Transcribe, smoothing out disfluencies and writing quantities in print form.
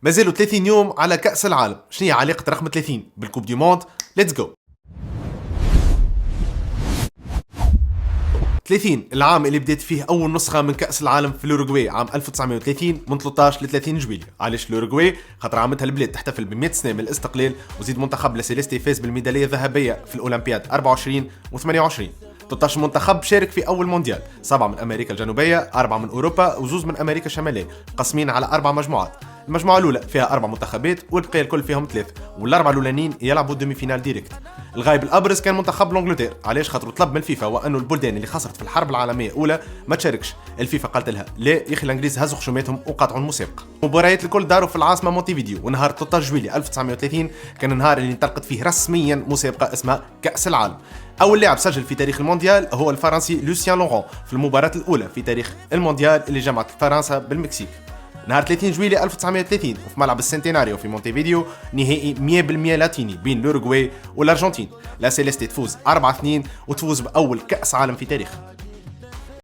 مازالوا 30 يوم على كأس العالم. شنو هي علاقة رقم 30 بالكوب دي موند؟ ليتس جو. 30 العام اللي بدات فيه اول نسخه من كاس العالم في الاوروغواي عام 1930 من 13 ل 30 جويلية. علاش الاوروغواي؟ خاطر عامتها البلاد تحتفل ب 100 سنه من الاستقلال، وزيد منتخب لاسيليستي فاز بالميداليه الذهبيه في الاولمبياد 24 و 28. 13 منتخب شارك في اول مونديال، 7 من امريكا الجنوبيه، 4 من اوروبا وزوز من امريكا الشماليه، مقسمين على 4 مجموعات. المجموعه الاولى فيها 4 منتخبات والبقيه الكل فيهم 3، والاربعه الاولانيين يلعبوا دومي فينال ديريكت. الغايب الابرز كان منتخب لانجلتير. علاش؟ خاطر طلب من الفيفا وانه البلدان اللي خسرت في الحرب العالميه الاولى ما تشاركش. الفيفا قالت لها لا يا اخي، الانجليز هزوا خشوماتهم وقاطعوا المسابقه. مباريات الكل داروا في العاصمه مونتيفيديو، ونهار 13 جويلية 1930 كان النهار اللي انطلقت فيه رسميا مسابقه اسمها كاس العالم. اول لاعب سجل في تاريخ المونديال هو الفرنسي لوسيان لورون في المباراه الاولى في تاريخ المونديال اللي جمعت فرنسا بالمكسيك. نهار 30 جويلية 1930 وفي ملعب السنتيناريو في مونتيفيديو نهائي 100% لاتيني بين الأوروغواي والأرجنتين. لا سيليستي تفوز 4-2 وتفوز بأول كأس عالم في تاريخها.